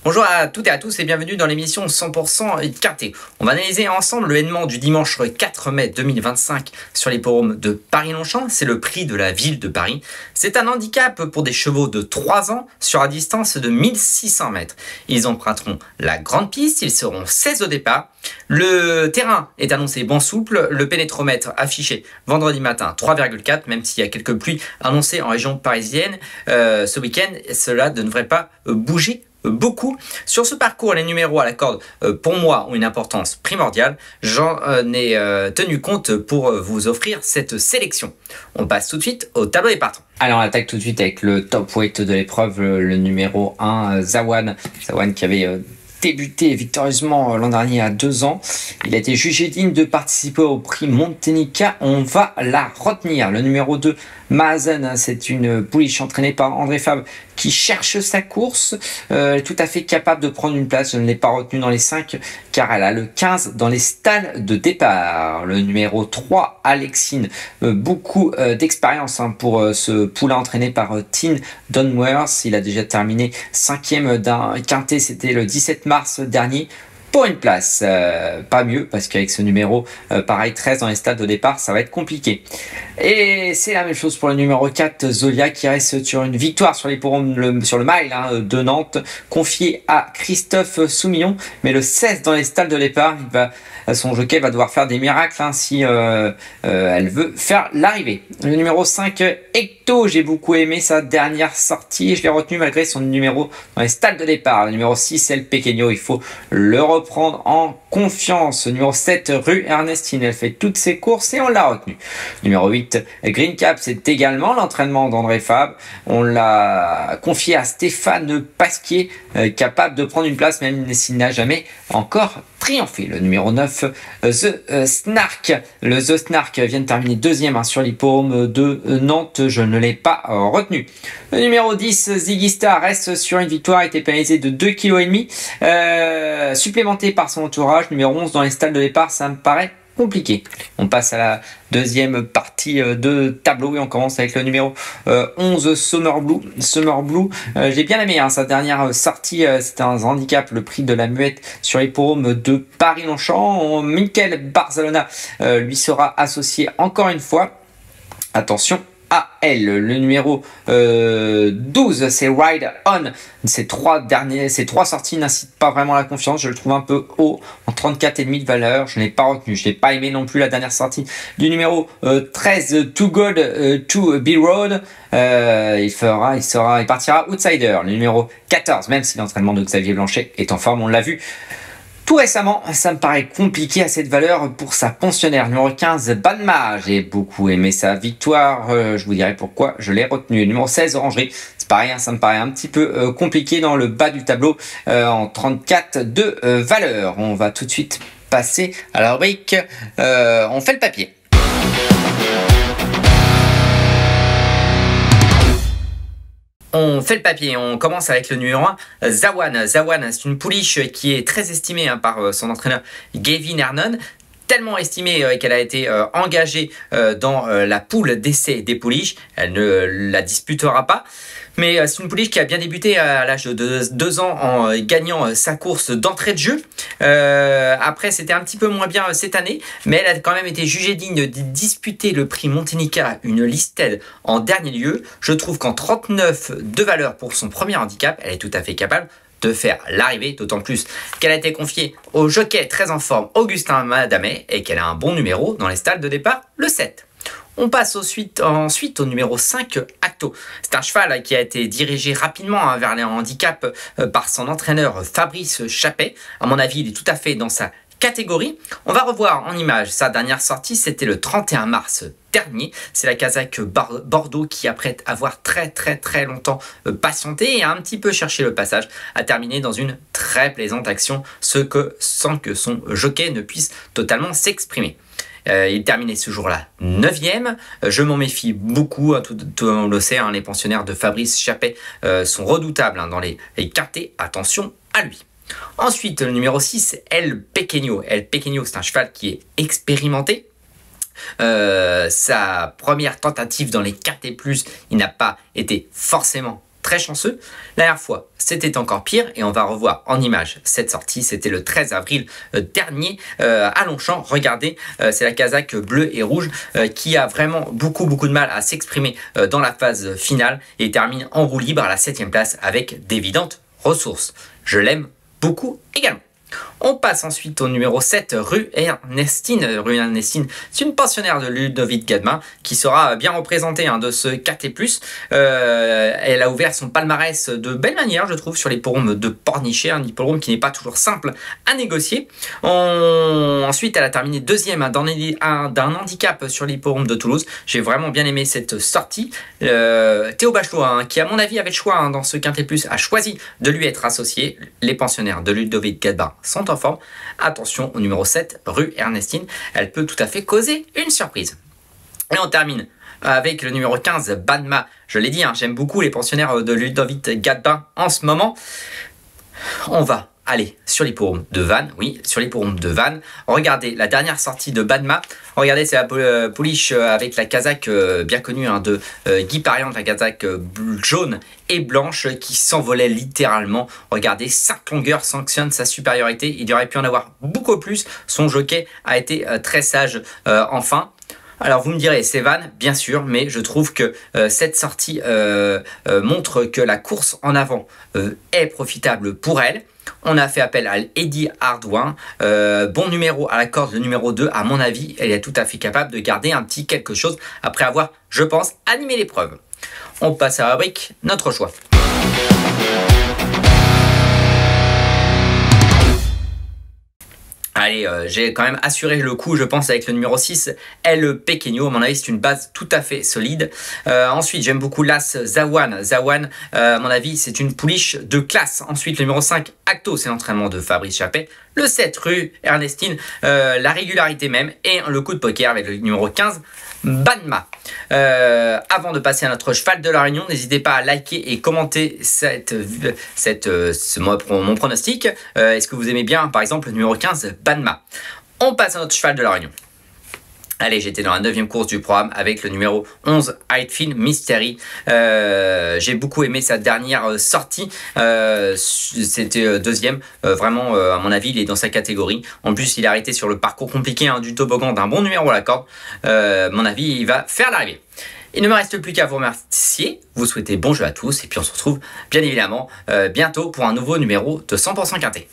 Bonjour à toutes et à tous et bienvenue dans l'émission 100% Quintet. On va analyser ensemble l'événement du dimanche 4 mai 2025 sur l'hippodrome de Paris-Longchamp. C'est le prix de la ville de Paris. C'est un handicap pour des chevaux de 3 ans sur la distance de 1600 mètres. Ils emprunteront la grande piste, ils seront 16 au départ. Le terrain est annoncé bon souple, le pénétromètre affiché vendredi matin 3,4, même s'il y a quelques pluies annoncées en région parisienne ce week-end, cela ne devrait pas bouger beaucoup. Sur ce parcours, les numéros à la corde, pour moi, ont une importance primordiale. J'en ai tenu compte pour vous offrir cette sélection. On passe tout de suite au tableau des partants. Alors, on attaque tout de suite avec le top weight de l'épreuve, le numéro 1, Zawan. Zawan qui avait débuté victorieusement l'an dernier à 2 ans. Il a été jugé digne de participer au prix Montenica. On va la retenir. Le numéro 2, Mahazen, c'est une pouliche entraînée par André Fabre qui cherche sa course. Elle est tout à fait capable de prendre une place. Je ne l'ai pas retenue dans les 5 car elle a le 15 dans les stalles de départ. Le numéro 3, Alexine, beaucoup d'expérience pour ce poulain entraîné par Tin Donworth. Il a déjà terminé 5e d'un quintet, c'était le 17 mars dernier. Pour une place, pas mieux parce qu'avec ce numéro, pareil 13 dans les stades de départ, ça va être compliqué. Et c'est la même chose pour le numéro 4, Zolia, qui reste sur une victoire sur sur le mile de Nantes, confié à Christophe Soumillon. Mais le 16 dans les stalles de départ, son jockey va devoir faire des miracles si elle veut faire l'arrivée. Le numéro 5, Ecto, j'ai beaucoup aimé sa dernière sortie et je l'ai retenu malgré son numéro dans les stalles de départ. Le numéro 6, El Pequeño, il faut le reprendre en confiance. Numéro 7, Rue Ernestine, elle fait toutes ses courses et on l'a retenu. Numéro 8, Green Cap, c'est également l'entraînement d'André Fabre. On l'a confié à Stéphane Pasquier, capable de prendre une place même s'il n'a jamais encore triomphé. Le numéro 9, The Snark. Le The Snark vient de terminer 2e sur l'hippodrome de Nantes. Je ne l'ai pas retenu. Le numéro 10, Ziggy Star, reste sur une victoire, a été pénalisé de 2,5 kg, supplémenté par son entourage. Numéro 11 dans les stalles de départ, ça me paraît compliqué. On passe à la deuxième partie de tableau et on commence avec le numéro 11, Summer Blue. J'ai bien aimé sa dernière sortie, c'était un handicap, le prix de la muette sur l'hippodrome de Paris-Longchamp. Michael Barzalona lui sera associé encore une fois. Attention à elle. Le numéro 12, c'est Ride On. Ces trois sorties n'incitent pas vraiment la confiance. Je le trouve un peu haut, en 34,5 de valeur. Je ne l'ai pas retenu. Je n'ai pas aimé non plus la dernière sortie du numéro 13, Too Good to Be Road. Il partira outsider. Le numéro 14, même si l'entraînement de Xavier Blanchet est en forme, on l'a vu tout récemment, ça me paraît compliqué à cette valeur pour sa pensionnaire. Numéro 15, Banma, j'ai beaucoup aimé sa victoire, je vous dirai pourquoi je l'ai retenu. Numéro 16, Orangerie, c'est pareil, ça me paraît un petit peu compliqué dans le bas du tableau, en 34 de valeur. On va tout de suite passer à la rubrique, on fait le papier. On fait le papier, on commence avec le numéro 1, Zawan. Zawan, c'est une pouliche qui est très estimée par son entraîneur Gavin Hernon. Tellement estimée qu'elle a été engagée dans la poule d'essai des pouliches. Elle ne la disputera pas. Mais c'est une pouliche qui a bien débuté à l'âge de 2 ans en gagnant sa course d'entrée de jeu. Après, c'était un petit peu moins bien cette année, mais elle a quand même été jugée digne de disputer le prix Montenica, une listed en dernier lieu. Je trouve qu'en 39 de valeur pour son premier handicap, elle est tout à fait capable de faire l'arrivée, d'autant plus qu'elle a été confiée au jockey très en forme Augustin Madamet et qu'elle a un bon numéro dans les stalles de départ, le 7. On passe ensuite au numéro 5, Acto. C'est un cheval qui a été dirigé rapidement vers les handicaps par son entraîneur Fabrice Chappet. À mon avis, il est tout à fait dans sa catégorie. On va revoir en image sa dernière sortie, c'était le 31 mars dernier. C'est la Kazakh Bordeaux qui, après avoir très longtemps patienté et a un petit peu cherché le passage, a terminé dans une très plaisante action, sans que son jockey ne puisse totalement s'exprimer. Il terminait ce jour-là 9e. Je m'en méfie beaucoup, hein, tout on le sait, hein, les pensionnaires de Fabrice Chappé sont redoutables hein, dans les quartés. Attention à lui. Ensuite, le numéro 6, El Pequeño. El Pequeño, c'est un cheval qui est expérimenté. Sa première tentative dans les quartés plus, il n'a pas été forcément très chanceux. La dernière fois, c'était encore pire et on va revoir en image cette sortie. C'était le 13 avril dernier à Longchamp. Regardez, c'est la casaque bleue et rouge qui a vraiment beaucoup de mal à s'exprimer dans la phase finale et termine en roue libre à la 7e place avec d'évidentes ressources. Je l'aime beaucoup également. On passe ensuite au numéro 7, Rue Ernestine. Rue Ernestine, c'est une pensionnaire de Ludovic Gadmin qui sera bien représentée hein, de ce KT+. Elle a ouvert son palmarès de belle manière, je trouve, sur l'hippodrome de Pornichet, un hippodrome qui n'est pas toujours simple à négocier. Ensuite, elle a terminé 2e d'un handicap sur l'hippodrome de Toulouse. J'ai vraiment bien aimé cette sortie. Théo Bachelot, hein, qui à mon avis avait le choix hein, dans ce KT+, a choisi de lui être associé. Les pensionnaires de Ludovic Gadmin sont en forme. Attention au numéro 7, Rue Ernestine. Elle peut tout à fait causer une surprise. Et on termine avec le numéro 15, Banma. Je l'ai dit, hein, j'aime beaucoup les pensionnaires de Ludovic Gadmin en ce moment. On va aller sur l'hippodrome de Vannes. Oui, sur l'hippodrome de Vannes. Regardez la dernière sortie de Banma. Regardez, c'est la pouliche avec la casaque bien connue hein, de Guy Pariante, la casaque jaune et blanche qui s'envolait littéralement. Regardez, 5 longueurs sanctionnent sa supériorité. Il aurait pu en avoir beaucoup plus. Son jockey a été très sage enfin. Alors vous me direz, c'est Vannes, bien sûr, mais je trouve que cette sortie montre que la course en avant est profitable pour elle. On a fait appel à Eddie Hardouin, bon numéro à la corde, le numéro 2, à mon avis, elle est tout à fait capable de garder un petit quelque chose après avoir, je pense, animé l'épreuve. On passe à la rubrique, notre choix. Allez, j'ai quand même assuré le coup, je pense, avec le numéro 6, El Pequeño. À mon avis, c'est une base tout à fait solide. Ensuite, j'aime beaucoup l'As Zawan. Zawan, à mon avis, c'est une pouliche de classe. Ensuite, le numéro 5, Acto, c'est l'entraînement de Fabrice Chappé. Le 7, Rue Ernestine, la régularité même. Et le coup de poker avec le numéro 15, Banma. Avant de passer à notre cheval de la Réunion, n'hésitez pas à liker et commenter mon pronostic. Est-ce que vous aimez bien, par exemple, le numéro 15, Banma? On passe à notre cheval de la Réunion. Allez, j'étais dans la 9e course du programme avec le numéro 11, Highfield Mystery. J'ai beaucoup aimé sa dernière sortie. C'était 2e. Vraiment, à mon avis, il est dans sa catégorie. En plus, il est arrêté sur le parcours compliqué hein, du toboggan d'un bon numéro à la corde. À mon avis, il va faire l'arrivée. Il ne me reste plus qu'à vous remercier, vous souhaiter bon jeu à tous et puis on se retrouve bien évidemment bientôt pour un nouveau numéro de 100% Quintet.